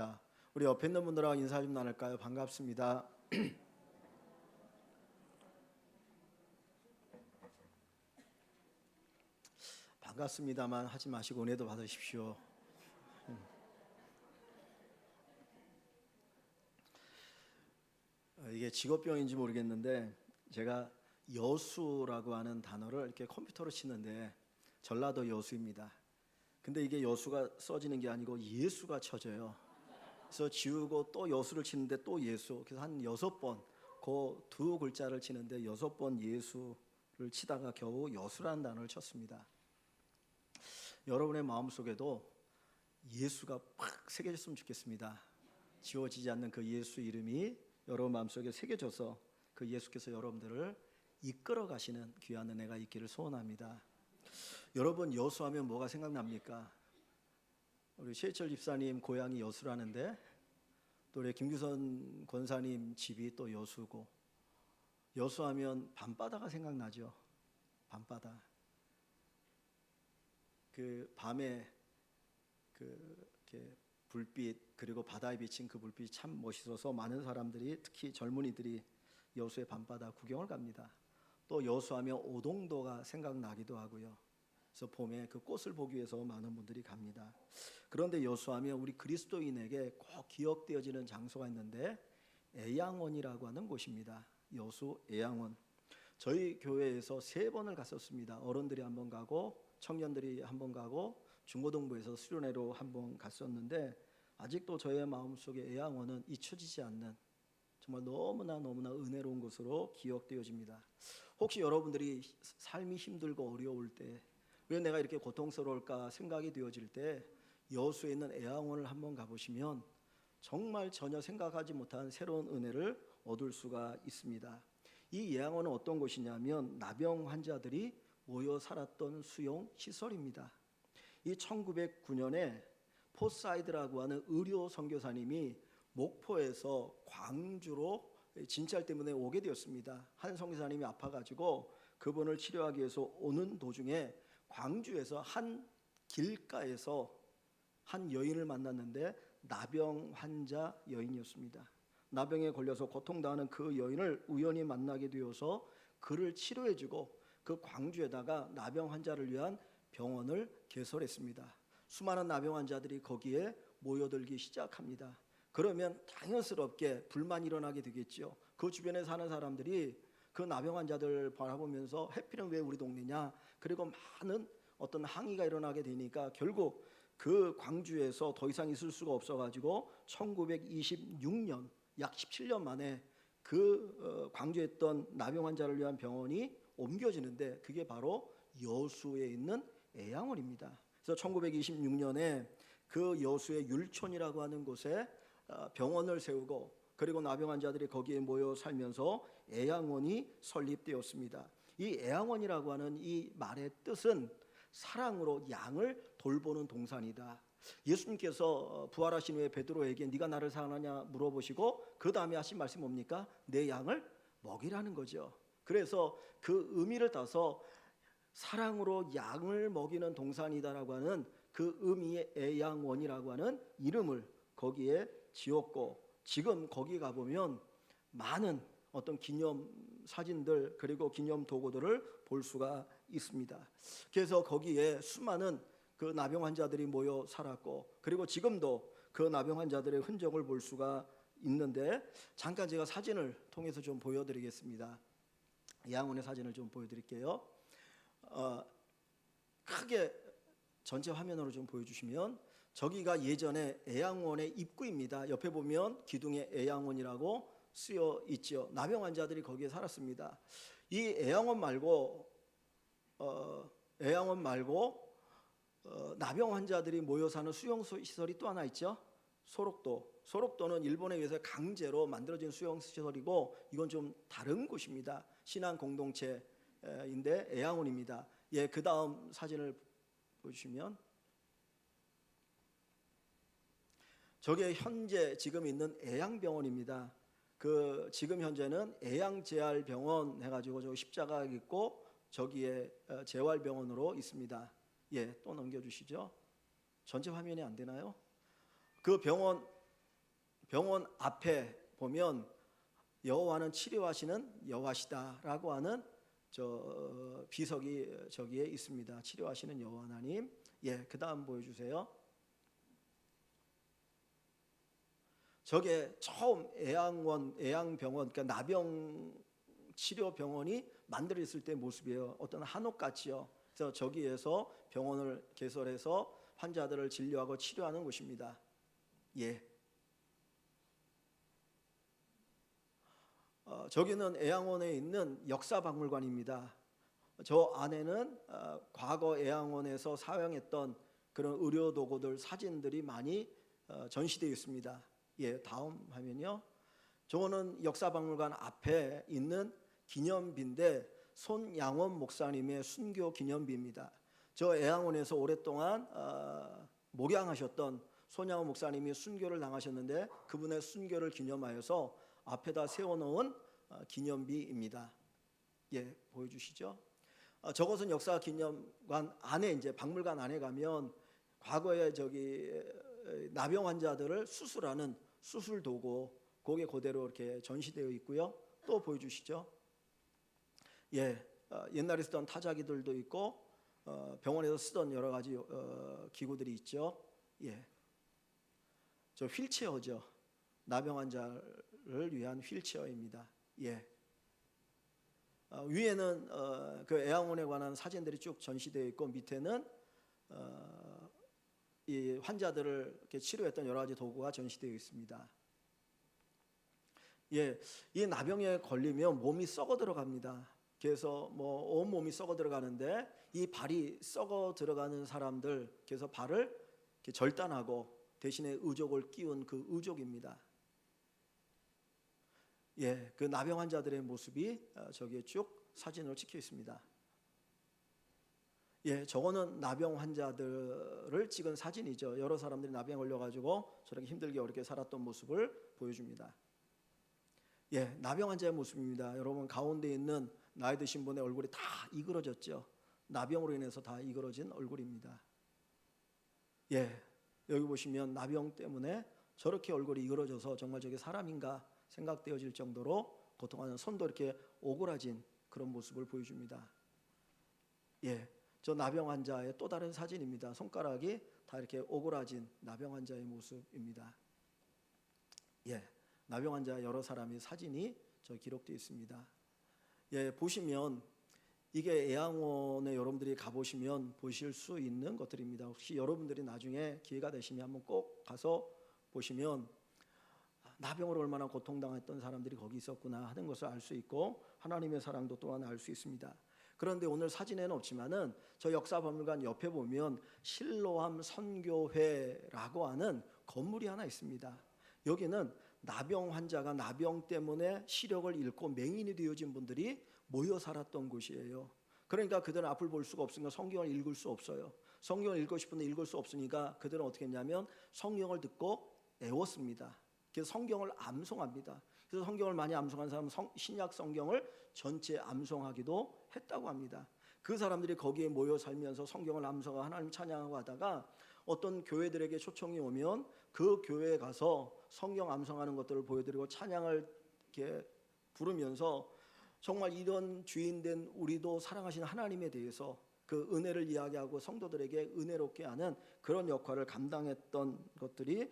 반갑습니다. 우리 옆에 있는 분들하고 인사 좀 나눌까요? 반갑습니다. 반갑습니다만 하지 마시고 은혜도 받으십시오. 이게 직업병인지 모르겠는데 제가 여수라고 하는 단어를 이렇게 컴퓨터로 치는데 전라도 여수입니다. 근데 이게 여수가 써지는 게 아니고 예수가 쳐져요. 그래서 지우고 또 여수를 치는데 또 예수. 그래서 한 6번 그 두 글자를 치는데 6번 예수를 치다가 겨우 여수라는 단어를 쳤습니다. 여러분의 마음속에도 예수가 팍 새겨졌으면 좋겠습니다. 지워지지 않는 그 예수 이름이 여러분 마음속에 새겨져서 그 예수께서 여러분들을 이끌어 가시는 귀한 은혜가 있기를 소원합니다. 여러분 여수하면 뭐가 생각납니까? 우리 최희철 집사님 고향이 여수라는데 또 우리 김규선 권사님 집이 또 여수고, 여수하면 밤바다가 생각나죠. 밤바다. 그 밤에 이렇게 불빛, 그리고 바다에 비친 그 불빛이 참 멋있어서 많은 사람들이, 특히 젊은이들이 여수의 밤바다 구경을 갑니다. 또 여수하면 오동도가 생각나기도 하고요. 그래서 봄에 그 꽃을 보기 위해서 많은 분들이 갑니다. 그런데 여수하면 우리 그리스도인에게 꼭 기억되어지는 장소가 있는데 애양원이라고 하는 곳입니다. 여수 애양원. 저희 교회에서 3번을 갔었습니다. 어른들이 1번 가고 청년들이 1번 가고 중고등부에서 수련회로 1번 갔었는데 아직도 저의 마음속에 애양원은 잊혀지지 않는 정말 너무나 은혜로운 곳으로 기억되어집니다. 혹시 여러분들이 삶이 힘들고 어려울 때, 왜 내가 이렇게 고통스러울까 생각이 되어질 때 여수에 있는 애양원을 한번 가보시면 정말 전혀 생각하지 못한 새로운 은혜를 얻을 수가 있습니다. 이 애양원은 어떤 곳이냐면 나병 환자들이 모여 살았던 수용 시설입니다. 이 1909년에 포사이드라고 하는 의료 선교사님이 목포에서 광주로 진찰 때문에 오게 되었습니다. 한 선교사님이 아파가지고 그분을 치료하기 위해서 오는 도중에 광주에서 한 길가에서 한 여인을 만났는데 나병 환자 여인이었습니다. 나병에 걸려서 고통당하는 그 여인을 우연히 만나게 되어서 그를 치료해주고 그 광주에다가 나병 환자를 위한 병원을 개설했습니다. 수많은 나병 환자들이 거기에 모여들기 시작합니다. 그러면 당연스럽게 불만이 일어나게 되겠죠. 그 주변에 사는 사람들이 그 나병 환자들 바라보면서 해피는 왜 우리 동네냐, 그리고 많은 어떤 항의가 일어나게 되니까 결국 그 광주에서 더 이상 있을 수가 없어가지고 1926년 약 17년 만에 그 광주에 있던 나병 환자를 위한 병원이 옮겨지는데 그게 바로 여수에 있는 애양원입니다. 그래서 1926년에 그 여수의 율촌이라고 하는 곳에 병원을 세우고, 그리고 나병 환자들이 거기에 모여 살면서 애양원이 설립되었습니다. 이 애양원이라고 하는 이 말의 뜻은 사랑으로 양을 돌보는 동산이다. 예수님께서 부활하신 후에 베드로에게 네가 나를 사랑하냐 물어보시고 그 다음에 하신 말씀이 뭡니까? 내 양을 먹이라는 거죠. 그래서 그 의미를 따서 사랑으로 양을 먹이는 동산이다라고 하는 그 의미의 애양원이라고 하는 이름을 거기에 지었고, 지금 거기 가보면 많은 어떤 기념 사진들 그리고 기념 도구들을 볼 수가 있습니다. 그래서 거기에 수많은 그 나병 환자들이 모여 살았고, 그리고 지금도 그 나병 환자들의 흔적을 볼 수가 있는데 잠깐 제가 사진을 통해서 좀 보여드리겠습니다. 애양원의 사진을 좀 보여드릴게요. 크게 전체 화면으로 좀 보여주시면 저기가 예전에 애양원의 입구입니다. 옆에 보면 기둥에 애양원이라고 쓰여 있죠. 나병 환자들이 거기에 살았습니다. 이 애양원 말고 나병 환자들이 모여 사는 수용 시설이 또 하나 있죠. 소록도. 소록도는 일본에 의해서 강제로 만들어진 수용 시설이고 이건 좀 다른 곳입니다. 신앙 공동체인데 애양원입니다. 예, 그 다음 사진을 보시면 저게 현재 지금 있는 애양병원입니다. 그 지금 현재는 애양재활병원 해가지고 저 십자가 있고 저기에 재활병원으로 있습니다. 예, 또 넘겨주시죠. 전체 화면이 안 되나요? 그 병원 병원 앞에 보면 여호와는 치료하시는 여호와시다라고 하는 저 비석이 저기에 있습니다. 치료하시는 여호와 하나님. 예, 그다음 보여주세요. 저게 처음 애양병원, 그러니까 나병 치료 병원이 만들어졌을 때 모습이에요. 어떤 한옥같이요. 그래서 저기에서 병원을 개설해서 환자들을 진료하고 치료하는 곳입니다. 예. 저기는 애양원에 있는 역사박물관입니다. 저 안에는 과거 애양원에서 사용했던 그런 의료 도구들 사진들이 많이 전시되어 있습니다. 예, 다음 화면이요. 저거는 역사박물관 앞에 있는 기념비인데 손양원 목사님의 순교 기념비입니다. 저 애양원에서 오랫동안 목양하셨던 손양원 목사님이 순교를 당하셨는데 그분의 순교를 기념하여서 앞에다 세워놓은 기념비입니다. 예, 보여주시죠. 저것은 역사기념관 안에 이제 박물관 안에 가면 과거에 저기 나병 환자들을 수술하는 수술 도구 그게 그대로 이렇게 전시되어 있고요. 또 보여주시죠. 예, 옛날에 쓰던 타자기들도 있고 병원에서 쓰던 여러 가지 기구들이 있죠. 예, 저 휠체어죠. 나병 환자를 위한 휠체어입니다. 예. 위에는 그 애양원에 관한 사진들이 쭉 전시되어 있고 밑에는 이 환자들을 이렇게 치료했던 여러 가지 도구가 전시되어 있습니다. 예, 이 나병에 걸리면 몸이 썩어 들어갑니다. 그래서 뭐 온 몸이 썩어 들어가는데 이 발이 썩어 들어가는 사람들, 그래서 발을 이렇게 절단하고 대신에 의족을 끼운 그 의족입니다. 예, 그 나병 환자들의 모습이 저기에 쭉 사진으로 찍혀 있습니다. 예, 저거는 나병 환자들을 찍은 사진이죠. 여러 사람들이 나병에 걸려가지고 저렇게 힘들게 어렵게 살았던 모습을 보여줍니다. 예, 나병 환자의 모습입니다. 여러분 가운데 있는 나이 드신 분의 얼굴이 다 이그러졌죠. 나병으로 인해서 다 이그러진 얼굴입니다. 예, 여기 보시면 나병 때문에 저렇게 얼굴이 이그러져서 정말 저게 사람인가 생각되어질 정도로 고통하는, 손도 이렇게 오그라진 그런 모습을 보여줍니다. 예, 저 나병 환자의 또 다른 사진입니다. 손가락이 다 이렇게 오그라진 나병 환자의 모습입니다. 예, 나병 환자 여러 사람의 사진이 저 기록되어 있습니다. 예, 보시면 이게 애양원에 여러분들이 가보시면 보실 수 있는 것들입니다. 혹시 여러분들이 나중에 기회가 되시면 한번 꼭 가서 보시면 나병으로 얼마나 고통당했던 사람들이 거기 있었구나 하는 것을 알 수 있고 하나님의 사랑도 또한 알 수 있습니다. 그런데 오늘 사진에는 없지만은 저 역사박물관 옆에 보면 실로암 선교회라고 하는 건물이 하나 있습니다. 여기는 나병 환자가 나병 때문에 시력을 잃고 맹인이 되어진 분들이 모여 살았던 곳이에요. 그러니까 그들은 앞을 볼 수가 없으니까 성경을 읽을 수 없어요. 성경을 읽고 싶은데 읽을 수 없으니까 그들은 어떻게 했냐면 성경을 듣고 애웠습니다. 그래서 성경을 암송합니다. 그래서 성경을 많이 암송한 사람은 신약 성경을 전체 암송하기도 했다고 합니다. 그 사람들이 거기에 모여 살면서 성경을 암송하고 하나님 찬양하고 하다가 어떤 교회들에게 초청이 오면 그 교회에 가서 성경 암송하는 것들을 보여드리고 찬양을 이렇게 부르면서 정말 이런 주인된 우리도 사랑하시는 하나님에 대해서 그 은혜를 이야기하고 성도들에게 은혜롭게 하는 그런 역할을 감당했던 것들이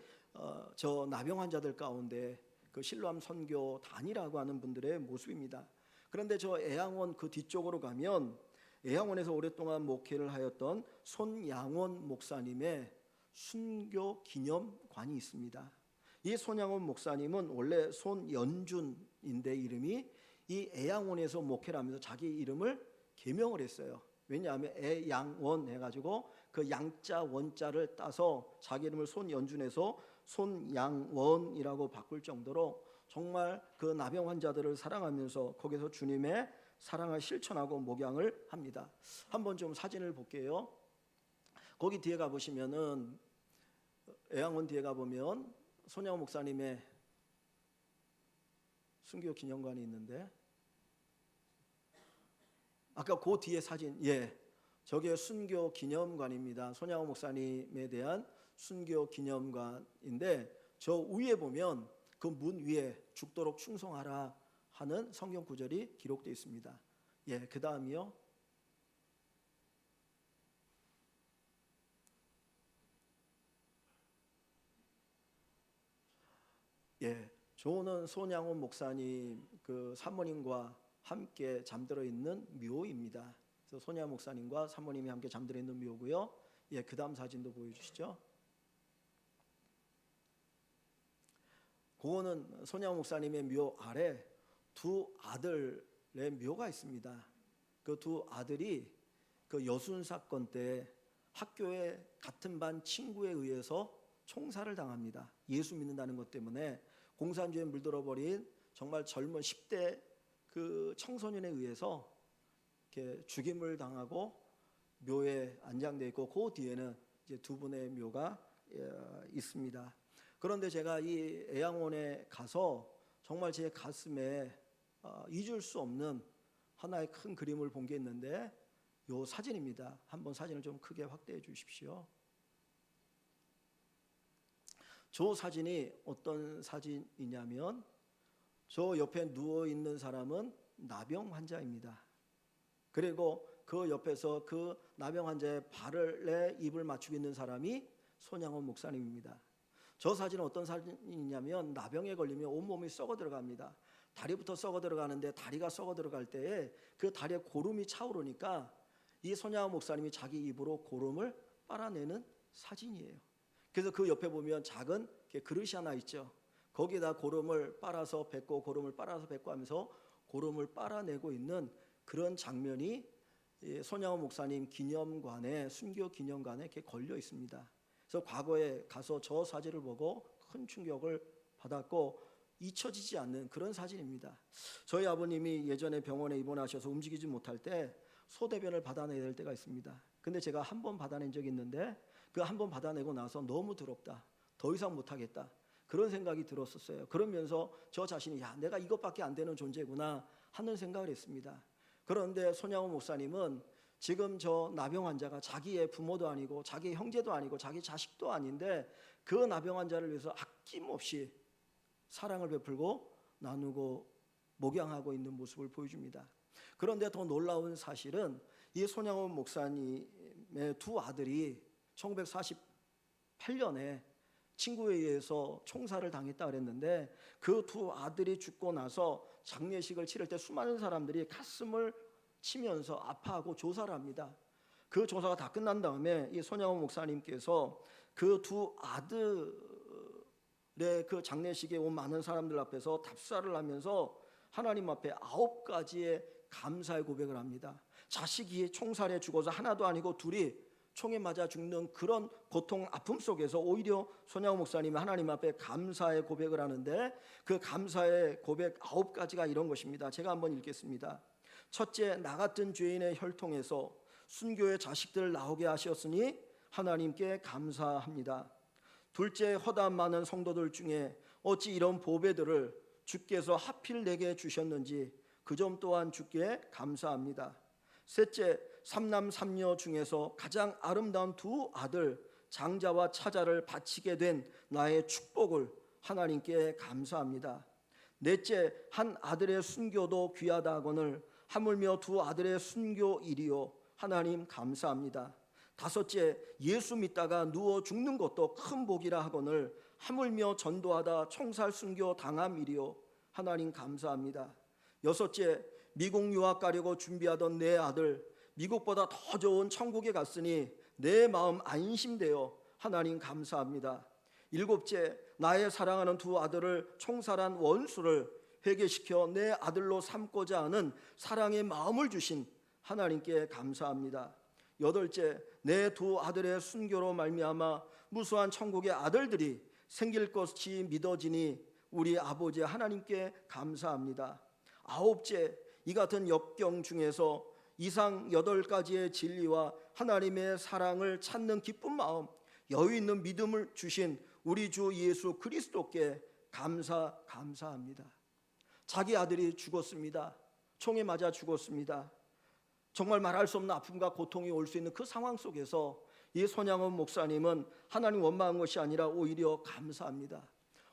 저 나병 환자들 가운데 그 실로암 선교단이라고 하는 분들의 모습입니다. 그런데 저 애양원 그 뒤쪽으로 가면 애양원에서 오랫동안 목회를 하였던 손양원 목사님의 순교 기념관이 있습니다. 이 손양원 목사님은 원래 손연준인데 이름이 이 애양원에서 목회를 하면서 자기 이름을 개명을 했어요. 왜냐하면 애양원 해가지고 그 양자 원자를 따서 자기 이름을 손연준에서 손양원이라고 바꿀 정도로 정말 그 나병 환자들을 사랑하면서 거기서 주님의 사랑을 실천하고 목양을 합니다. 한번 좀 사진을 볼게요. 거기 뒤에 가보시면은 애양원 뒤에 가보면 손양원 목사님의 순교 기념관이 있는데 아까 그 뒤에 사진, 예, 저게 순교 기념관입니다. 손양원 목사님에 대한 순교 기념관인데 저 위에 보면 그 문 위에 죽도록 충성하라 하는 성경 구절이 기록되어 있습니다. 예, 그 다음이요. 예, 저는 손양원 목사님 그 사모님과 함께 잠들어 있는 묘입니다. 그래서 손양원 목사님과 사모님이 함께 잠들어 있는 묘고요. 예, 그 다음 사진도 보여주시죠. 그거는 손양원 목사님의 묘 아래 두 아들의 묘가 있습니다. 그 두 아들이 그 여순 사건 때 학교의 같은 반 친구에 의해서 총살을 당합니다. 예수 믿는다는 것 때문에 공산주의에 물들어버린 정말 젊은 10대 그 청소년에 의해서 이렇게 죽임을 당하고 묘에 안장되어 있고 그 뒤에는 이제 두 분의 묘가 있습니다. 그런데 제가 이 애양원에 가서 정말 제 가슴에 잊을 수 없는 하나의 큰 그림을 본 게 있는데 요 사진입니다. 한번 사진을 좀 크게 확대해 주십시오. 저 사진이 어떤 사진이냐면 저 옆에 누워 있는 사람은 나병 환자입니다. 그리고 그 옆에서 그 나병 환자의 발에 입을 맞추고 있는 사람이 손양원 목사님입니다. 저 사진은 어떤 사진이냐면 나병에 걸리면 온몸이 썩어 들어갑니다. 다리부터 썩어 들어가는데 다리가 썩어 들어갈 때에 그 다리에 고름이 차오르니까 이 손양원 목사님이 자기 입으로 고름을 빨아내는 사진이에요. 그래서 그 옆에 보면 작은 그릇이 하나 있죠. 거기다 고름을 빨아서 뱉고 고름을 빨아서 뱉고 하면서 고름을 빨아내고 있는 그런 장면이 손양원 목사님 기념관에 순교 기념관에 이렇게 걸려 있습니다. 그래서 과거에 가서 저 사진을 보고 큰 충격을 받았고 잊혀지지 않는 그런 사진입니다. 저희 아버님이 예전에 병원에 입원하셔서 움직이지 못할 때 소대변을 받아내야 될 때가 있습니다. 근데 제가 한 번 받아낸 적이 있는데 그 한 번 받아내고 나서 너무 더럽다. 더 이상 못하겠다. 그런 생각이 들었었어요. 그러면서 저 자신이 야 내가 이것밖에 안 되는 존재구나 하는 생각을 했습니다. 그런데 손양원 목사님은 지금 저 나병 환자가 자기의 부모도 아니고 자기 형제도 아니고 자기 자식도 아닌데 그 나병 환자를 위해서 아낌없이 사랑을 베풀고 나누고 목양하고 있는 모습을 보여줍니다. 그런데 더 놀라운 사실은 이 손양원 목사님의 두 아들이 1948년에 친구에 의해서 총살을 당했다 그랬는데 그 두 아들이 죽고 나서 장례식을 치를 때 수많은 사람들이 가슴을 치면서 아파하고 조사를 합니다. 그 조사가 다 끝난 다음에 이 손양원 목사님께서 그 두 아들의 그 장례식에 온 많은 사람들 앞에서 답사를 하면서 하나님 앞에 9가지의 감사의 고백을 합니다. 자식이 총살에 죽어서 하나도 아니고 둘이 총에 맞아 죽는 그런 고통 아픔 속에서 오히려 손양원 목사님이 하나님 앞에 감사의 고백을 하는데 그 감사의 고백 9가지가 이런 것입니다. 제가 한번 읽겠습니다. 첫째, 나 같은 죄인의 혈통에서 순교의 자식들을 나오게 하셨으니 하나님께 감사합니다. 둘째, 허다한 많은 성도들 중에 어찌 이런 보배들을 주께서 하필 내게 주셨는지 그 점 또한 주께 감사합니다. 셋째, 삼남 삼녀 중에서 가장 아름다운 두 아들 장자와 차자를 바치게 된 나의 축복을 하나님께 감사합니다. 넷째, 한 아들의 순교도 귀하다 하거늘 하물며 두 아들의 순교일이요 하나님 감사합니다. 다섯째, 예수 믿다가 누워 죽는 것도 큰 복이라 하거늘 하물며 전도하다 총살 순교 당함이리요 하나님 감사합니다. 여섯째, 미국 유학 가려고 준비하던 내 아들 미국보다 더 좋은 천국에 갔으니 내 마음 안심되어 하나님 감사합니다. 일곱째, 나의 사랑하는 두 아들을 총살한 원수를 회개시켜 내 아들로 삼고자 하는 사랑의 마음을 주신 하나님께 감사합니다. 여덟째, 내 두 아들의 순교로 말미암아 무수한 천국의 아들들이 생길 것이 믿어지니 우리 아버지 하나님께 감사합니다. 아홉째, 이 같은 역경 중에서 이상 8가지의 진리와 하나님의 사랑을 찾는 기쁜 마음, 여유 있는 믿음을 주신 우리 주 예수 그리스도께 감사합니다. 자기 아들이 죽었습니다. 총에 맞아 죽었습니다. 정말 말할 수 없는 아픔과 고통이 올 수 있는 그 상황 속에서 이 손양원 목사님은 하나님 원망한 것이 아니라 오히려 감사합니다.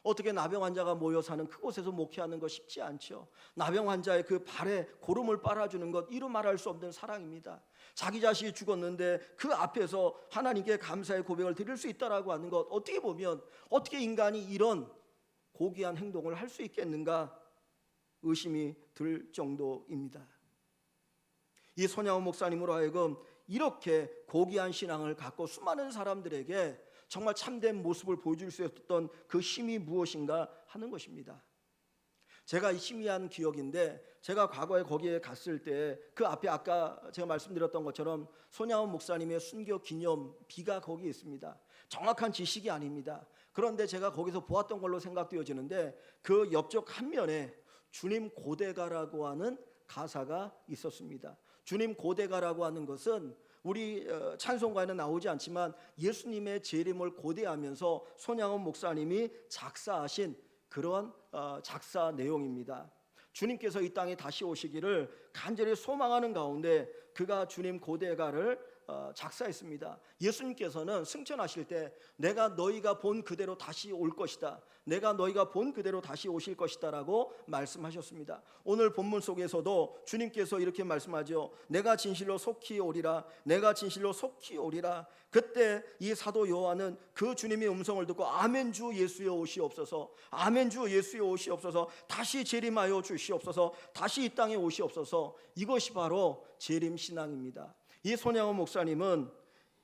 어떻게 나병 환자가 모여 사는 그곳에서 목회하는 것 쉽지 않죠. 나병 환자의 그 발에 고름을 빨아주는 것, 이루 말할 수 없는 사랑입니다. 자기 자신이 죽었는데 그 앞에서 하나님께 감사의 고백을 드릴 수 있다라고 하는 것, 어떻게 보면 어떻게 인간이 이런 고귀한 행동을 할 수 있겠는가 의심이 들 정도입니다. 이 손양원 목사님으로 하여금 이렇게 고귀한 신앙을 갖고 수많은 사람들에게 정말 참된 모습을 보여줄 수 있었던 그 힘이 무엇인가 하는 것입니다. 제가 희미한 기억인데, 제가 과거에 거기에 갔을 때 그 앞에 아까 제가 말씀드렸던 것처럼 손양원 목사님의 순교 기념비가 거기에 있습니다. 정확한 지식이 아닙니다. 그런데 제가 거기서 보았던 걸로 생각되어지는데, 그 옆쪽 한 면에 주님 고대가라고 하는 가사가 있었습니다. 주님 고대가라고 하는 것은 우리 찬송가에는 나오지 않지만 예수님의 재림을 고대하면서 손양원 목사님이 작사하신 그런 작사 내용입니다. 주님께서 이 땅에 다시 오시기를 간절히 소망하는 가운데 그가 주님 고대가를 작사했습니다. 예수님께서는 승천하실 때 내가 너희가 본 그대로 다시 올 것이다, 내가 너희가 본 그대로 다시 오실 것이다 라고 말씀하셨습니다. 오늘 본문 속에서도 주님께서 이렇게 말씀하죠. 내가 진실로 속히 오리라, 내가 진실로 속히 오리라. 그때 이 사도 요한은 그 주님의 음성을 듣고 아멘 주 예수여 오시옵소서, 아멘 주 예수여 오시옵소서, 다시 재림하여 주시옵소서, 다시 이 땅에 오시옵소서. 이것이 바로 재림신앙입니다. 이 손양원 목사님은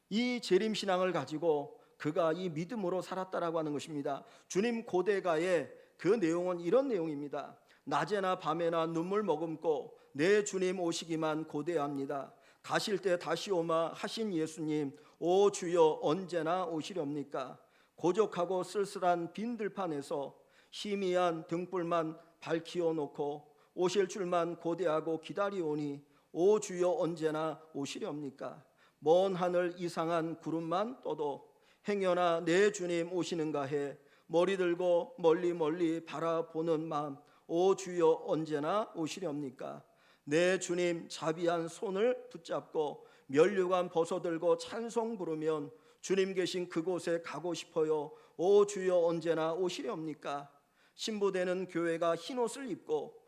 이 재림신앙을 가지고 그가 이 믿음으로 살았다라고 하는 것입니다. 주님 고대가의 그 내용은 이런 내용입니다. 낮에나 밤에나 눈물 머금고 내 주님 오시기만 고대합니다. 가실 때 다시 오마 하신 예수님, 오 주여 언제나 오시렵니까? 고적하고 쓸쓸한 빈 들판에서 희미한 등불만 밝히어 놓고 오실 줄만 고대하고 기다리오니 오 주여 언제나 오시렵니까? 먼 하늘 이상한 구름만 떠도 행여나 내 주님 오시는가 해 머리 들고 멀리 멀리 바라보는 마음, 오 주여 언제나 오시렵니까? 내 주님 자비한 손을 붙잡고 면류관 벗어들고 찬송 부르면 주님 계신 그곳에 가고 싶어요. 오 주여 언제나 오시렵니까? 신부되는 교회가 흰옷을 입고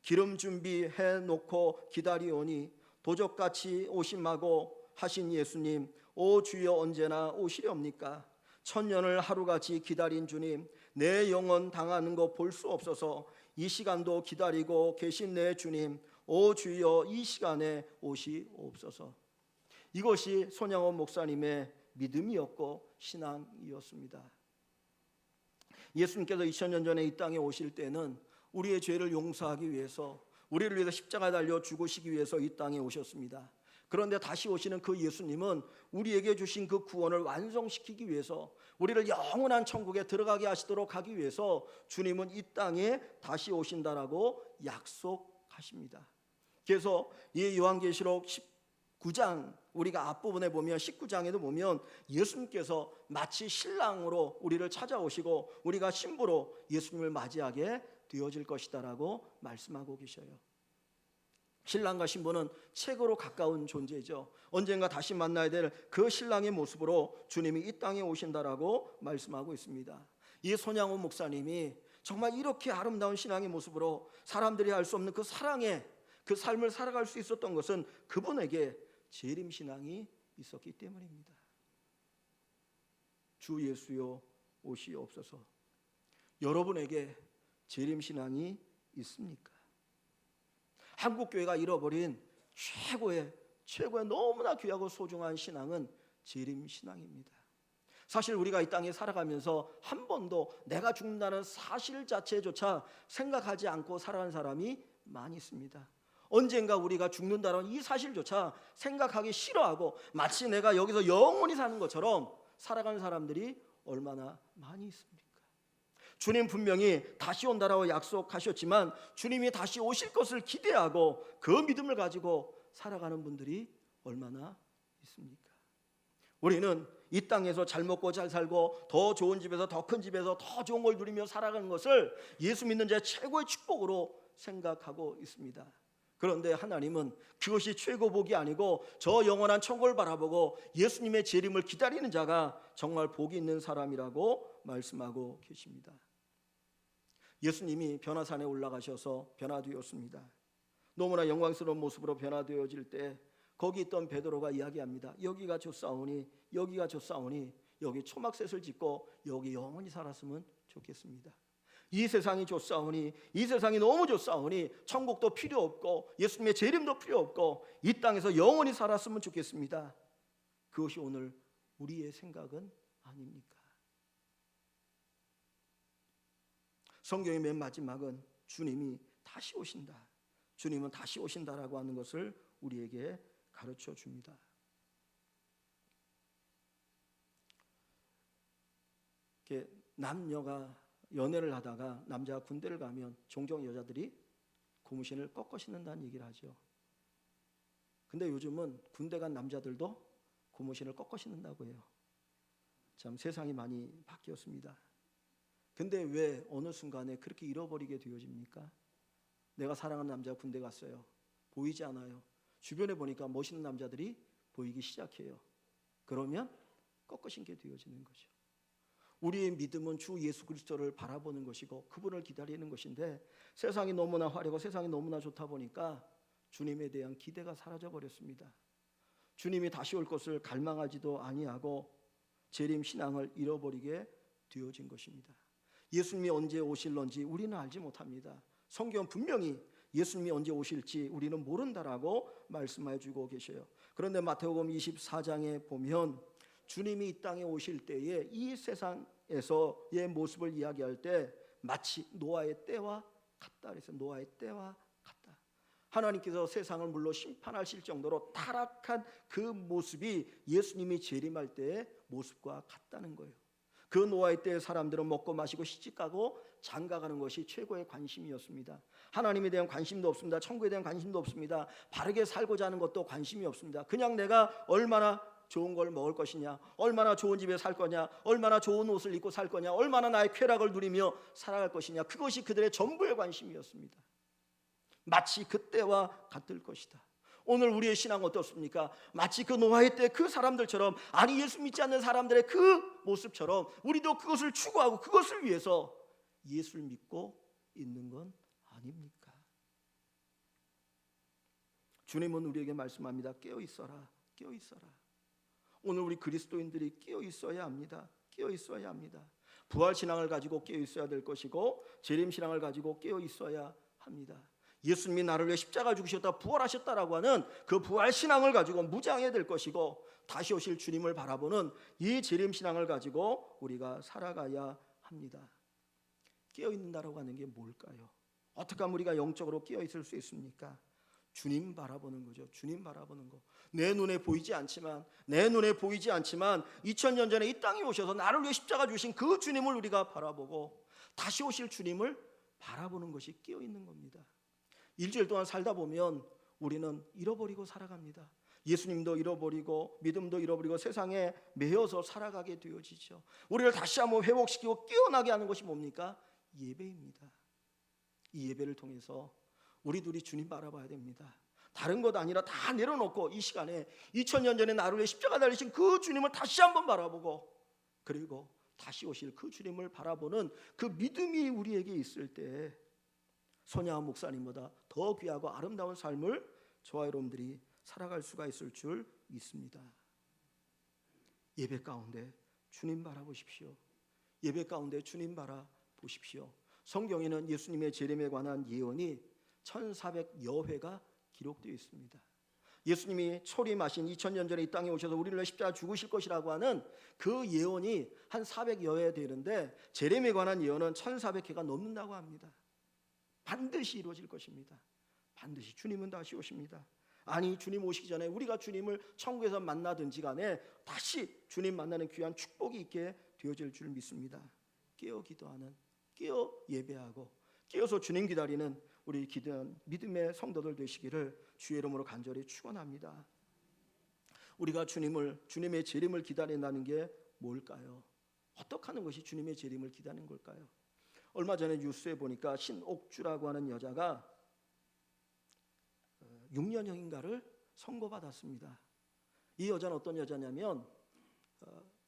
기름 준비해 놓고 기다리오니 도적같이 오심하고 하신 예수님, 오 주여 언제나 오시렵니까? 천년을 하루같이 기다린 주님, 내 영혼 당하는 거 볼 수 없어서 이 시간도 기다리고 계신 내 주님, 오 주여 이 시간에 오시옵소서. 이것이 손양원 목사님의 믿음이었고 신앙이었습니다. 예수님께서 2000년 전에 이 땅에 오실 때는 우리의 죄를 용서하기 위해서, 우리를 위해서 십자가에 달려 죽으시기 위해서 이 땅에 오셨습니다. 그런데 다시 오시는 그 예수님은 우리에게 주신 그 구원을 완성시키기 위해서, 우리를 영원한 천국에 들어가게 하시도록 하기 위해서 주님은 이 땅에 다시 오신다라고 약속하십니다. 그래서 이 요한계시록 19장 우리가 앞부분에 보면 19장에도 보면 예수님께서 마치 신랑으로 우리를 찾아오시고 우리가 신부로 예수님을 맞이하게 되어질 것이다라고 말씀하고 계셔요. 신랑과 신부는 최고로 가까운 존재죠. 언젠가 다시 만나야 될 그 신랑의 모습으로 주님이 이 땅에 오신다라고 말씀하고 있습니다. 이 손양원 목사님이 정말 이렇게 아름다운 신앙의 모습으로 사람들이 알 수 없는 그 사랑의 그 삶을 살아갈 수 있었던 것은 그분에게 재림신앙이 있었기 때문입니다. 주 예수여 오시옵소서. 여러분에게 재림신앙이 있습니까? 한국교회가 잃어버린 최고의 너무나 귀하고 소중한 신앙은 재림신앙입니다. 사실 우리가 이 땅에 살아가면서 한 번도 내가 죽는다는 사실 자체조차 생각하지 않고 살아가는 사람이 많이 있습니다. 언젠가 우리가 죽는다는 이 사실조차 생각하기 싫어하고 마치 내가 여기서 영원히 사는 것처럼 살아가는 사람들이 얼마나 많이 있습니까? 주님 분명히 다시 온다라고 약속하셨지만 주님이 다시 오실 것을 기대하고 그 믿음을 가지고 살아가는 분들이 얼마나 있습니까? 우리는 이 땅에서 잘 먹고 잘 살고 더 좋은 집에서 더 큰 집에서 더 좋은 걸 누리며 살아가는 것을 예수 믿는 자의 최고의 축복으로 생각하고 있습니다. 그런데 하나님은 그것이 최고복이 아니고 저 영원한 천국을 바라보고 예수님의 재림을 기다리는 자가 정말 복이 있는 사람이라고 말씀하고 계십니다. 예수님이 변화산에 올라가셔서 변화되었습니다. 너무나 영광스러운 모습으로 변화되어질 때 거기 있던 베드로가 이야기합니다. 여기가 좋사오니, 여기가 좋사오니, 여기 초막셋을 짓고 여기 영원히 살았으면 좋겠습니다. 이 세상이 좋사오니, 이 세상이 너무 좋사오니 천국도 필요 없고 예수님의 재림도 필요 없고 이 땅에서 영원히 살았으면 좋겠습니다. 그것이 오늘 우리의 생각은 아닙니까? 성경의 맨 마지막은 주님이 다시 오신다, 주님은 다시 오신다라고 하는 것을 우리에게 가르쳐 줍니다. 남녀가 연애를 하다가 남자가 군대를 가면 종종 여자들이 고무신을 꺾어 신는다는 얘기를 하죠. 근데 요즘은 군대 간 남자들도 고무신을 꺾어 신는다고 해요. 참 세상이 많이 바뀌었습니다. 근데 왜 어느 순간에 그렇게 잃어버리게 되어집니까? 내가 사랑하는 남자가 군대 갔어요. 보이지 않아요. 주변에 보니까 멋있는 남자들이 보이기 시작해요. 그러면 꺾어 신게 되어지는 거죠. 우리의 믿음은 주 예수 그리스도를 바라보는 것이고 그분을 기다리는 것인데 세상이 너무나 화려하고 세상이 너무나 좋다 보니까 주님에 대한 기대가 사라져 버렸습니다. 주님이 다시 올 것을 갈망하지도 아니하고 재림 신앙을 잃어버리게 되어진 것입니다. 예수님이 언제 오실런지 우리는 알지 못합니다. 성경은 분명히 예수님이 언제 오실지 우리는 모른다라고 말씀해 주고 계셔요. 그런데 마태복음 24장에 보면 주님이 이 땅에 오실 때에 이 세상에서의 모습을 이야기할 때 마치 노아의 때와 같다 그래서 노아의 때와 같다. 하나님께서 세상을 물로 심판하실 정도로 타락한 그 모습이 예수님이 재림할 때의 모습과 같다는 거예요. 그 노아의 때의 사람들은 먹고 마시고 시집가고 장가가는 것이 최고의 관심이었습니다. 하나님에 대한 관심도 없습니다. 천국에 대한 관심도 없습니다. 바르게 살고자 하는 것도 관심이 없습니다. 그냥 내가 얼마나 좋은 걸 먹을 것이냐, 얼마나 좋은 집에 살 거냐, 얼마나 좋은 옷을 입고 살 거냐, 얼마나 나의 쾌락을 누리며 살아갈 것이냐, 그것이 그들의 전부의 관심이었습니다. 마치 그때와 같을 것이다. 오늘 우리의 신앙은 어떻습니까? 마치 그 노아의 때 그 사람들처럼, 아니 예수 믿지 않는 사람들의 그 모습처럼 우리도 그것을 추구하고 그것을 위해서 예수를 믿고 있는 건 아닙니까? 주님은 우리에게 말씀합니다. 깨어 있어라, 깨어 있어라. 오늘 우리 그리스도인들이 깨어 있어야 합니다. 깨어 있어야 합니다. 부활 신앙을 가지고 깨어 있어야 될 것이고 재림 신앙을 가지고 깨어 있어야 합니다. 예수님이 나를 위해 십자가 죽으셨다 부활하셨다라고 하는 그 부활 신앙을 가지고 무장해야 될 것이고 다시 오실 주님을 바라보는 이 재림 신앙을 가지고 우리가 살아가야 합니다. 깨어 있는다라고 하는 게 뭘까요? 어떻게 하면 우리가 영적으로 깨어 있을 수 있습니까? 주님 바라보는 거죠. 주님 바라보는 거. 내 눈에 보이지 않지만 2000년 전에 이 땅에 오셔서 나를 위해 십자가 주신 그 주님을 우리가 바라보고 다시 오실 주님을 바라보는 것이 깨어 있는 겁니다. 일주일 동안 살다 보면 우리는 잃어버리고 살아갑니다. 예수님도 잃어버리고 믿음도 잃어버리고 세상에 매여서 살아가게 되어지죠. 우리를 다시 한번 회복시키고 깨어나게 하는 것이 뭡니까? 예배입니다. 이 예배를 통해서 우리들이 주님 바라봐야 됩니다. 다른 것 아니라 다 내려놓고 이 시간에 2000년 전에 나를 위해 십자가 달리신 그 주님을 다시 한번 바라보고 그리고 다시 오실 그 주님을 바라보는 그 믿음이 우리에게 있을 때 손양원 목사님보다 더 귀하고 아름다운 삶을 저와 여러분들이 살아갈 수가 있을 줄 믿습니다. 예배 가운데 주님 바라보십시오. 예배 가운데 주님 바라보십시오. 성경에는 예수님의 재림에 관한 예언이 1400여 회가 기록되어 있습니다. 예수님이 초림하신 2000년 전에 이 땅에 오셔서 우리를 십자가 죽으실 것이라고 하는 그 예언이 한 400여 회 되는데 재림에 관한 예언은 1400회가 넘는다고 합니다. 반드시 이루어질 것입니다. 반드시 주님은 다시 오십니다. 아니 주님 오시기 전에 우리가 주님을 천국에서 만나든지 간에 다시 주님 만나는 귀한 축복이 있게 되어질 줄 믿습니다. 깨어 기도하는, 깨어 예배하고 깨어서 주님 기다리는 우리 기도한 믿음의 성도들 되시기를 주의 이름으로 간절히 축원합니다. 우리가 주님의 재림을 기다린다는 게 뭘까요? 어떻게 하는 것이 주님의 재림을 기다리는 걸까요? 얼마 전에 뉴스에 보니까 신옥주라고 하는 여자가 6년형인가를 선고받았습니다. 이 여자는 어떤 여자냐면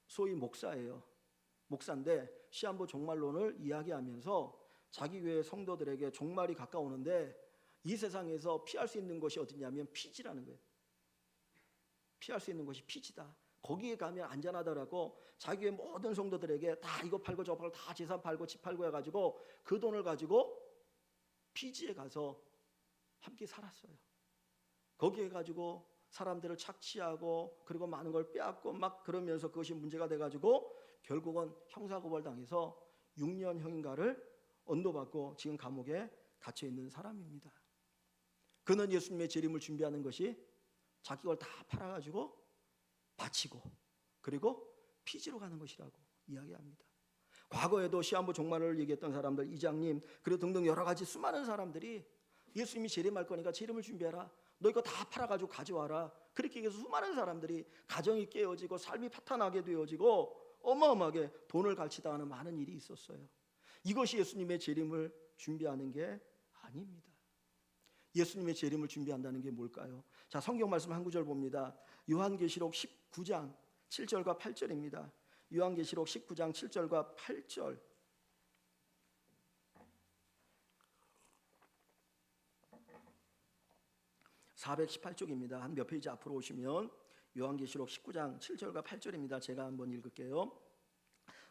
소위 목사예요. 목사인데 시한부 종말론을 이야기하면서 자기 교회 성도들에게 종말이 가까우는데 이 세상에서 피할 수 있는 것이 어디냐면 피지라는 거예요. 피할 수 있는 것이 피지다. 거기에 가면 안전하다라고 자기 교회 모든 성도들에게 다 이거 팔고 저거 팔고 다 재산 팔고 집 팔고 해가지고 그 돈을 가지고 피지에 가서 함께 살았어요. 거기에 가지고 사람들을 착취하고 그리고 많은 걸 빼앗고 막 그러면서 그것이 문제가 돼가지고 결국은 형사고발 당해서 6년형인가를 언도받고 지금 감옥에 갇혀 있는 사람입니다. 그는 예수님의 재림을 준비하는 것이 자기 걸 다 팔아가지고 바치고 그리고 피지로 가는 것이라고 이야기합니다. 과거에도 시한부 종말을 얘기했던 사람들, 이장님 그리고 등등 여러 가지 수많은 사람들이 예수님이 재림할 거니까 재림을 준비해라, 너 이거 다 팔아가지고 가져와라, 그렇게 얘기해서 수많은 사람들이 가정이 깨어지고 삶이 파탄나게 되어지고 어마어마하게 돈을 갈취당하는 많은 일이 있었어요. 이것이 예수님의 재림을 준비하는 게 아닙니다. 예수님의 재림을 준비한다는 게 뭘까요? 자, 성경 말씀 한 구절 봅니다. 요한계시록 19장 7절과 8절입니다. 요한계시록 19장 7절과 8절. (418쪽입니다) 한 몇 페이지 앞으로 오시면 요한계시록 19장 7절과 8절입니다. 제가 한번 읽을게요.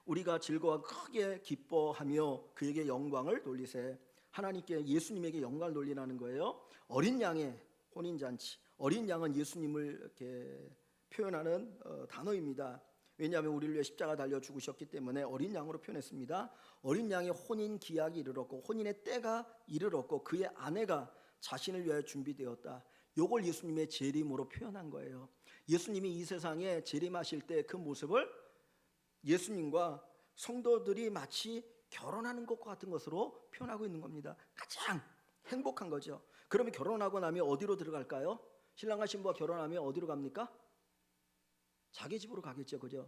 우리가 즐거워 크게 기뻐하며 그에게 영광을 돌리세. 하나님께, 예수님에게 영광을 돌리라는 거예요. 어린 양의 혼인잔치, 어린 양은 예수님을 이렇게 표현하는 단어입니다. 왜냐하면 우리를 위해 십자가 달려 죽으셨기 때문에 어린 양으로 표현했습니다. 어린 양의 혼인 기약이 이르렀고 혼인의 때가 이르렀고 그의 아내가 자신을 위하여 준비되었다. 요걸 예수님의 재림으로 표현한 거예요. 예수님이 이 세상에 재림하실 때 그 모습을 예수님과 성도들이 마치 결혼하는 것과 같은 것으로 표현하고 있는 겁니다. 가장 행복한 거죠. 그러면 결혼하고 나면 어디로 들어갈까요? 신랑과 신부가 결혼하면 어디로 갑니까? 자기 집으로 가겠죠, 그죠?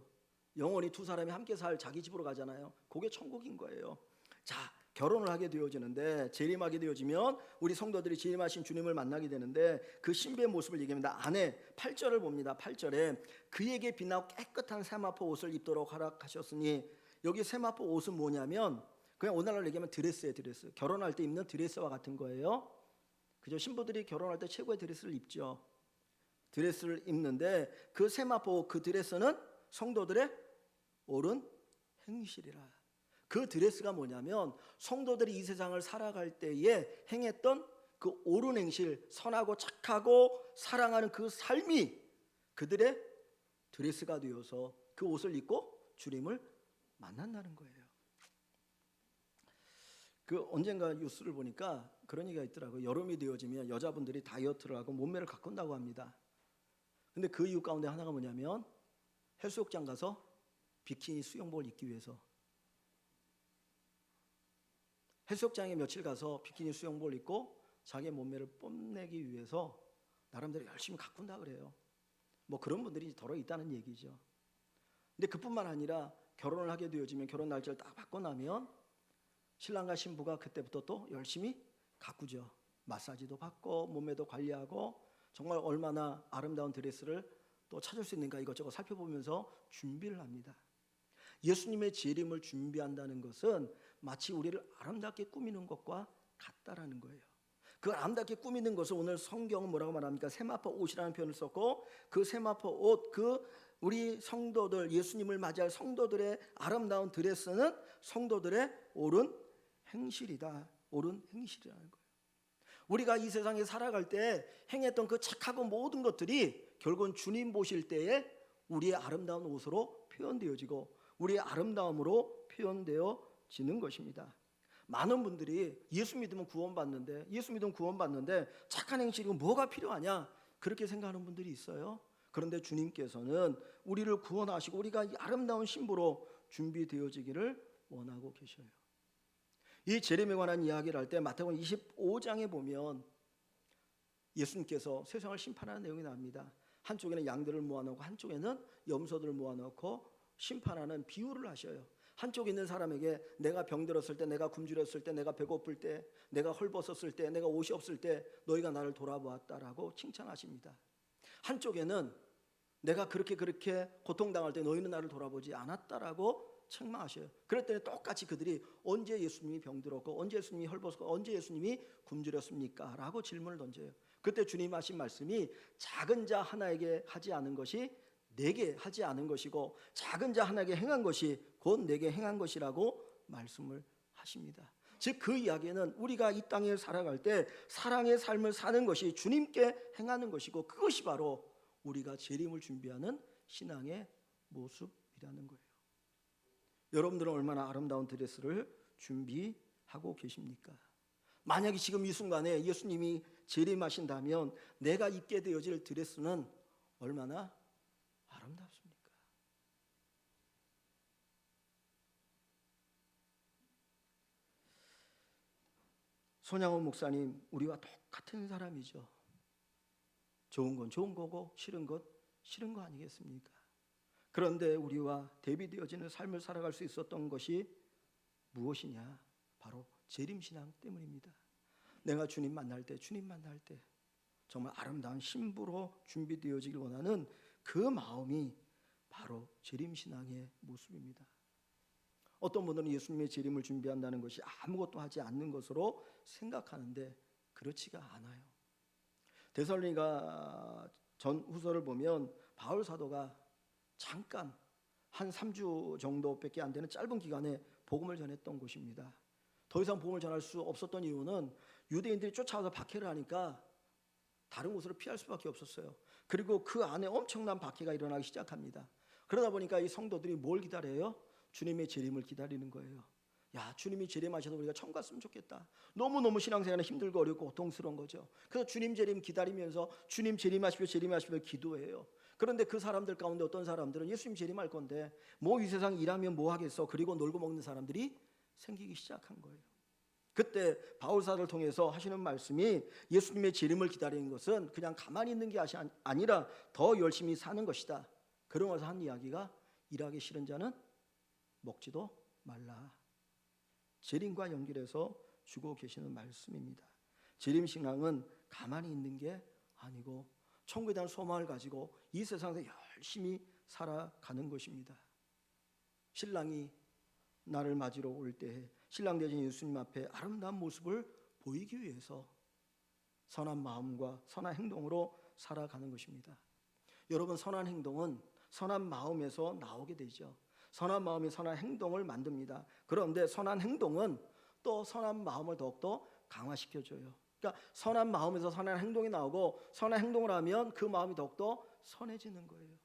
영원히 두 사람이 함께 살 자기 집으로 가잖아요. 그게 천국인 거예요. 자, 결혼을 하게 되어지는데, 재림하게 되어지면 우리 성도들이 재림하신 주님을 만나게 되는데 그 신비의 모습을 얘기합니다. 안에 8절을 봅니다. 8절에 그에게 빛나고 깨끗한 세마포 옷을 입도록 허락하셨으니, 여기 세마포 옷은 뭐냐면 그냥 오늘날로 얘기하면 드레스예요. 드레스. 결혼할 때 입는 드레스와 같은 거예요. 그죠? 신부들이 결혼할 때 최고의 드레스를 입죠. 드레스를 입는데 그 세마포, 그 드레스는 성도들의 옳은 행실이라. 그 드레스가 뭐냐면 성도들이 이 세상을 살아갈 때에 행했던 그 옳은 행실, 선하고 착하고 사랑하는 그 삶이 그들의 드레스가 되어서 그 옷을 입고 주님을 만난다는 거예요. 그 언젠가 뉴스를 보니까 그런 얘기가 있더라고요. 여름이 되어지면 여자분들이 다이어트를 하고 몸매를 가꾼다고 합니다. 근데 그 이유 가운데 하나가 뭐냐면 해수욕장 가서 비키니 수영복을 입기 위해서, 해수욕장에 며칠 가서 비키니 수영복을 입고 자기 몸매를 뽐내기 위해서 나름대로 열심히 가꾼다 그래요. 뭐 그런 분들이 더러 있다는 얘기죠. 근데 그뿐만 아니라 결혼을 하게 되어지면 결혼 날짜를 딱 받고 나면 신랑과 신부가 그때부터 또 열심히 가꾸죠. 마사지도 받고 몸매도 관리하고 정말 얼마나 아름다운 드레스를 또 찾을 수 있는가 이것저것 살펴보면서 준비를 합니다. 예수님의 재림을 준비한다는 것은 마치 우리를 아름답게 꾸미는 것과 같다라는 거예요. 그 아름답게 꾸미는 것을 오늘 성경은 뭐라고 말합니까? 세마포 옷이라는 표현을 썼고, 그 세마포 옷, 그 우리 성도들, 예수님을 맞이할 성도들의 아름다운 드레스는 성도들의 옳은 행실이다. 옳은 행실이라는 거예요. 우리가 이 세상에 살아갈 때 행했던 그 착하고 모든 것들이 결국은 주님 보실 때에 우리의 아름다운 옷으로 표현되어지고 우리의 아름다움으로 표현되어지는 것입니다. 많은 분들이 예수 믿으면 구원받는데, 예수 믿으면 구원받는데 착한 행실이고 뭐가 필요하냐 그렇게 생각하는 분들이 있어요. 그런데 주님께서는 우리를 구원하시고 우리가 이 아름다운 신부로 준비되어지기를 원하고 계셔요. 이 재림에 관한 이야기를 할 때 마태복음 25장에 보면 예수님께서 세상을 심판하는 내용이 나옵니다. 한쪽에는 양들을 모아놓고 한쪽에는 염소들을 모아놓고 심판하는 비유를 하셔요. 한쪽에 있는 사람에게 내가 병들었을 때, 내가 굶주렸을 때, 내가 배고플 때, 내가 헐벗었을 때, 내가 옷이 없을 때 너희가 나를 돌아보았다라고 칭찬하십니다. 한쪽에는 내가 그렇게 고통당할 때 너희는 나를 돌아보지 않았다라고 책망하셔요. 그랬더니 똑같이 그들이 언제 예수님이 병들었고 언제 예수님이 헐벗었고 언제 예수님이 굶주렸습니까? 라고 질문을 던져요. 그때 주님 하신 말씀이 작은 자 하나에게 하지 않은 것이 내게 하지 않은 것이고 작은 자 하나에게 행한 것이 곧 내게 행한 것이라고 말씀을 하십니다. 즉 그 이야기는 우리가 이 땅에 살아갈 때 사랑의 삶을 사는 것이 주님께 행하는 것이고 그것이 바로 우리가 재림을 준비하는 신앙의 모습이라는 거예요. 여러분들은 얼마나 아름다운 드레스를 준비하고 계십니까? 만약에 지금 이 순간에 예수님이 재림하신다면 내가 입게 되어질 드레스는 얼마나 아름답습니까? 손양원 목사님, 우리와 똑같은 사람이죠. 좋은 건 좋은 거고 싫은 건 싫은 거 아니겠습니까? 그런데 우리와 대비되어지는 삶을 살아갈 수 있었던 것이 무엇이냐? 바로 재림신앙 때문입니다. 내가 주님 만날 때 정말 아름다운 신부로 준비되어지길 원하는 그 마음이 바로 재림신앙의 모습입니다. 어떤 분들은 예수님의 재림을 준비한다는 것이 아무것도 하지 않는 것으로 생각하는데 그렇지가 않아요. 데살로니가 전 후서를 보면 바울 사도가 잠깐 한 3주 정도밖에 안 되는 짧은 기간에 복음을 전했던 곳입니다. 더 이상 복음을 전할 수 없었던 이유는 유대인들이 쫓아와서 박해를 하니까 다른 곳으로 피할 수밖에 없었어요. 그리고 그 안에 엄청난 박해가 일어나기 시작합니다. 그러다 보니까 이 성도들이 뭘 기다려요? 주님의 재림을 기다리는 거예요. 야, 주님이 재림하셔서 우리가 천국 갔으면 좋겠다. 너무너무 신앙생활은 힘들고 어렵고 고통스러운 거죠. 그래서 주님 재림 기다리면서 주님 재림하십시오 기도해요. 그런데 그 사람들 가운데 어떤 사람들은 예수님 재림할 건데 뭐 이 세상 일하면 뭐 하겠어, 그리고 놀고 먹는 사람들이 생기기 시작한 거예요. 그때 바울 사도를 통해서 하시는 말씀이 예수님의 재림을 기다리는 것은 그냥 가만히 있는 게 아니라 더 열심히 사는 것이다. 그러면서 한 이야기가 일하기 싫은 자는 먹지도 말라. 재림과 연결해서 주고 계시는 말씀입니다. 재림신앙은 가만히 있는 게 아니고 천국에 대한 소망을 가지고 이 세상에서 열심히 살아가는 것입니다. 신랑이 나를 맞으러 올 때에 신랑 되신 예수님 앞에 아름다운 모습을 보이기 위해서 선한 마음과 선한 행동으로 살아가는 것입니다. 여러분, 선한 행동은 선한 마음에서 나오게 되죠. 선한 마음이 선한 행동을 만듭니다. 그런데 선한 행동은 또 선한 마음을 더욱더 강화시켜줘요. 그러니까 선한 마음에서 선한 행동이 나오고 선한 행동을 하면 그 마음이 더욱더 선해지는 거예요.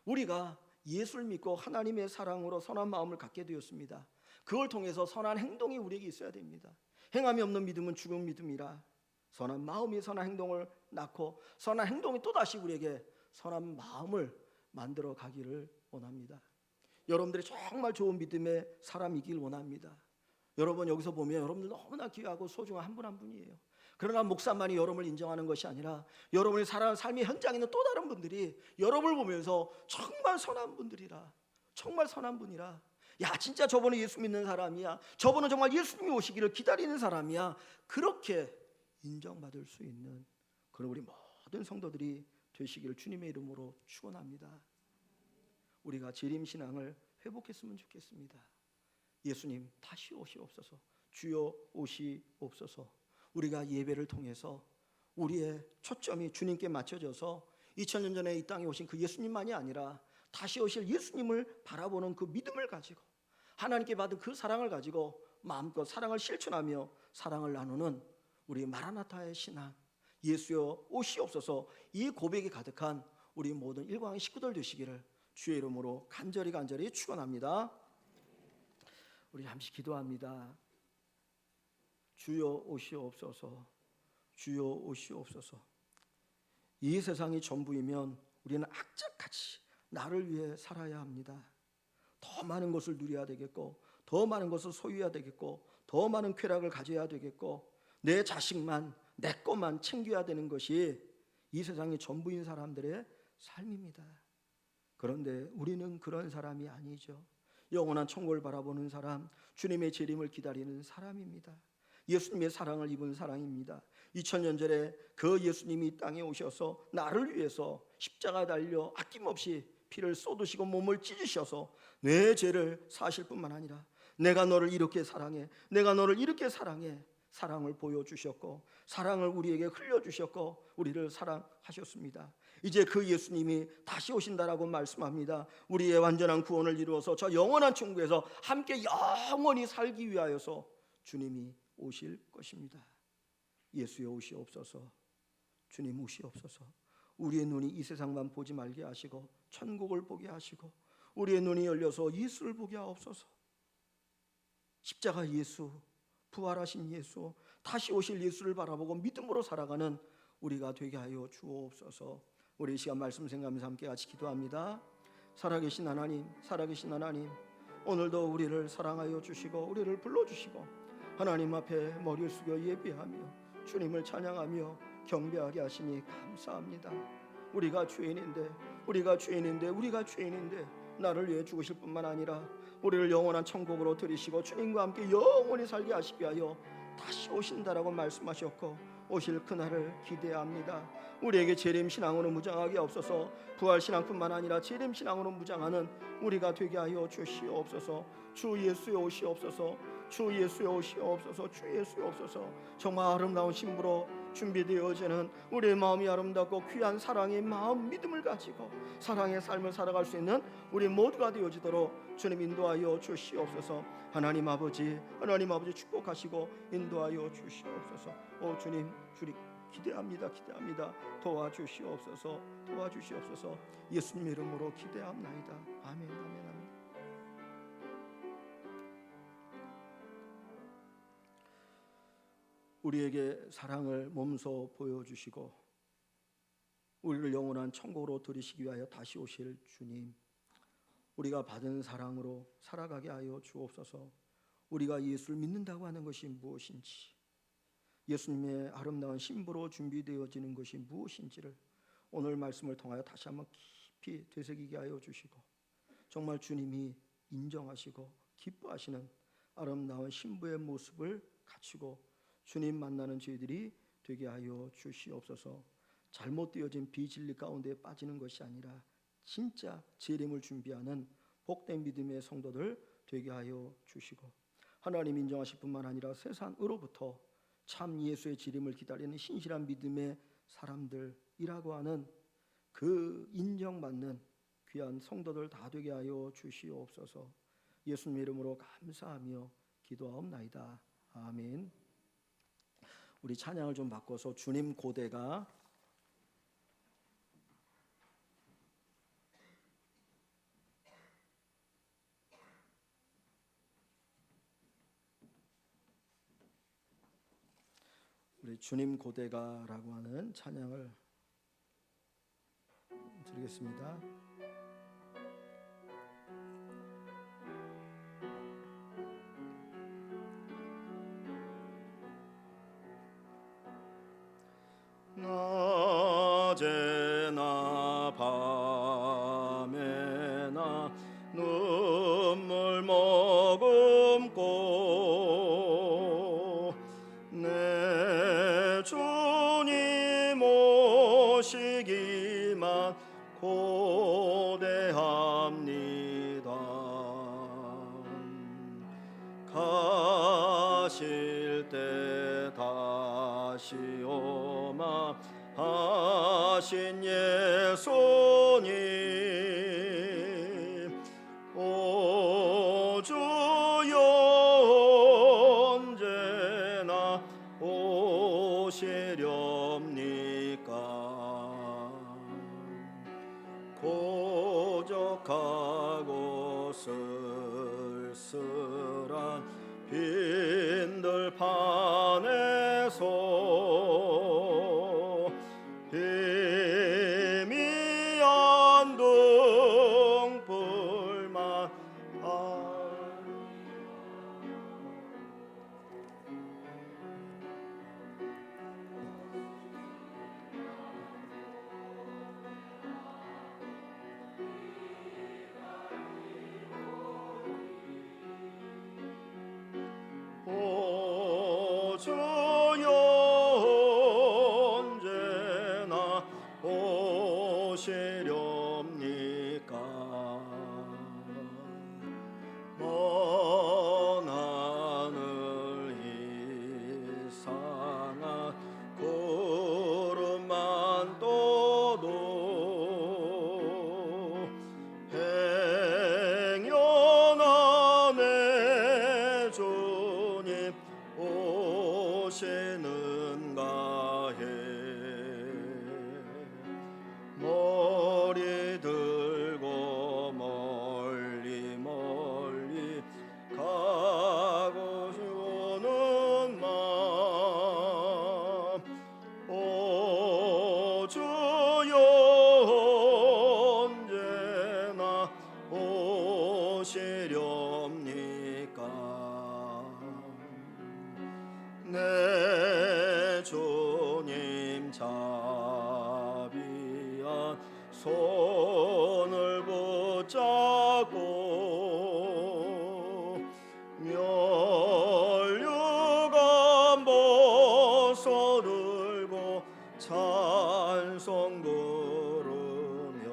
우리가 예수를 믿고 하나님의 사랑으로 선한 마음을 갖게 되었습니다. 그걸 통해서 선한 행동이 우리에게 있어야 됩니다. 행함이 없는 믿음은 죽은 믿음이라. 선한 마음이 선한 행동을 낳고 선한 행동이 또다시 우리에게 선한 마음을 만들어 가기를 원합니다. 여러분들이 정말 좋은 믿음의 사람이길 원합니다. 여러분, 여기서 보면 여러분들 너무나 귀하고 소중한 한 분 한 분이에요. 그러나 목사만이 여러분을 인정하는 것이 아니라 여러분이 살아가는 삶의 현장에 있는 또 다른 분들이 여러분을 보면서 정말 선한 분들이라, 정말 선한 분이라, 야, 진짜 저분은 예수 믿는 사람이야, 저분은 정말 예수님이 오시기를 기다리는 사람이야, 그렇게 인정받을 수 있는 그런 우리 모든 성도들이 되시기를 주님의 이름으로 축원합니다. 우리가 재림신앙을 회복했으면 좋겠습니다. 예수님 다시 오시옵소서. 주여 오시옵소서. 우리가 예배를 통해서 우리의 초점이 주님께 맞춰져서 2000년 전에 이 땅에 오신 그 예수님만이 아니라 다시 오실 예수님을 바라보는 그 믿음을 가지고 하나님께 받은 그 사랑을 가지고 마음껏 사랑을 실천하며 사랑을 나누는 우리 마라나타의 신앙, 예수여 오시옵소서, 이 고백이 가득한 우리 모든 일광의 식구들 되시기를 주의 이름으로 간절히 축원합니다. 우리 잠시 기도합니다. 주여 오시옵소서. 주여 오시옵소서. 이 세상이 전부이면 우리는 악착같이 나를 위해 살아야 합니다. 더 많은 것을 누려야 되겠고, 더 많은 것을 소유해야 되겠고, 더 많은 쾌락을 가져야 되겠고, 내 자식만, 내 것만 챙겨야 되는 것이 이 세상의 전부인 사람들의 삶입니다. 그런데 우리는 그런 사람이 아니죠. 영원한 천국을 바라보는 사람, 주님의 재림을 기다리는 사람입니다. 예수님의 사랑을 입은 사랑입니다. 2000년 전에 그 예수님이 이 땅에 오셔서 나를 위해서 십자가 달려 아낌없이 피 피를 쏟으시고 몸을 찢으셔서 내 죄를 사실 뿐만 아니라 내가 너를 이렇게 사랑해, 내가 너를 이렇게 사랑해, 사랑을 보여주셨고 사랑을 우리에게 흘려주셨고 우리를 사랑하셨습니다. 이제 그 예수님이 다시 오신다라고 말씀합니다. 우리의 완전한 구원을 이루어서 저 영원한 천국에서 함께 영원히 살기 위하여서 주님이 오실 것입니다. 예수여 오시옵소서. 주님 오시옵소서. 우리의 눈이 이 세상만 보지 말게 하시고 천국을 보게 하시고 우리의 눈이 열려서 예수를 보게 하옵소서. 십자가 예수, 부활하신 예수, 다시 오실 예수를 바라보고 믿음으로 살아가는 우리가 되게 하여 주옵소서. 우리 이 시간 말씀 생각하면서 함께 같이 기도합니다. 살아계신 하나님, 살아계신 하나님, 오늘도 우리를 사랑하여 주시고 우리를 불러주시고 하나님 앞에 머리를 숙여 예배하며 주님을 찬양하며 경배하게 하시니 감사합니다. 우리가 죄인인데 나를 위해 죽으실 뿐만 아니라 우리를 영원한 천국으로 들이시고 주님과 함께 영원히 살게 하시게 하여 다시 오신다라고 말씀하셨고 오실 그날을 기대합니다. 우리에게 재림신앙으로 무장하게 없어서 부활신앙뿐만 아니라 재림신앙으로 무장하는 우리가 되게 하여 주시옵소서. 주 예수의 오시옵소서. 주 예수의 오시옵소서. 주 예수의 오소서. 정말 아름다운 신부로 준비되어지는 우리의 마음이 아름답고 귀한 사랑의 마음 믿음을 가지고 사랑의 삶을 살아갈 수 있는 우리 모두가 되어지도록 주님 인도하여 주시옵소서. 하나님 아버지 축복하시고 인도하여 주시옵소서. 오 주님 기대합니다. 도와주시옵소서. 예수님 이름으로 기대합나이다. 아멘. 우리에게 사랑을 몸소 보여주시고 우리를 영원한 천국으로 들이시기 위하여 다시 오실 주님, 우리가 받은 사랑으로 살아가게 하여 주옵소서. 우리가 예수를 믿는다고 하는 것이 무엇인지, 예수님의 아름다운 신부로 준비되어지는 것이 무엇인지를 오늘 말씀을 통하여 다시 한번 깊이 되새기게 하여 주시고 정말 주님이 인정하시고 기뻐하시는 아름다운 신부의 모습을 갖추고 주님 만나는 저희들이 되게 하여 주시옵소서. 잘못되어진 비진리 가운데 빠지는 것이 아니라 진짜 재림을 준비하는 복된 믿음의 성도들 되게 하여 주시고 하나님 인정하실 뿐만 아니라 세상으로부터 참 예수의 재림을 기다리는 신실한 믿음의 사람들이라고 하는 그 인정받는 귀한 성도들 다 되게 하여 주시옵소서. 예수님 이름으로 감사하며 기도하옵나이다. 아멘. 우리 찬양을 좀 바꿔서 주님 고대가 라고 하는 찬양을 드리겠습니다. 낮에나 밤에나 눈물 머금고 내 주님 오시기만 고대합니다. 가실 때 다시 오마 하신 예수님, 오 주여 언제나 오시렵니까? 고적하고 쓸쓸한 빈들판에서 희미한 등불만 오 주여 언제나 오시렵니까? 주님 오시는가 해 머리 들고 멀리 멀리 가고 오는 마음 오 주여 언제나 오시렵니까 내 주님 자비한 손을 붙잡고 멸류관 벗어 들고 찬송 부르며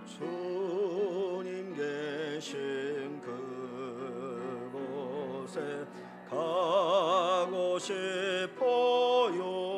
주님 계신 그곳에 가고 싶어요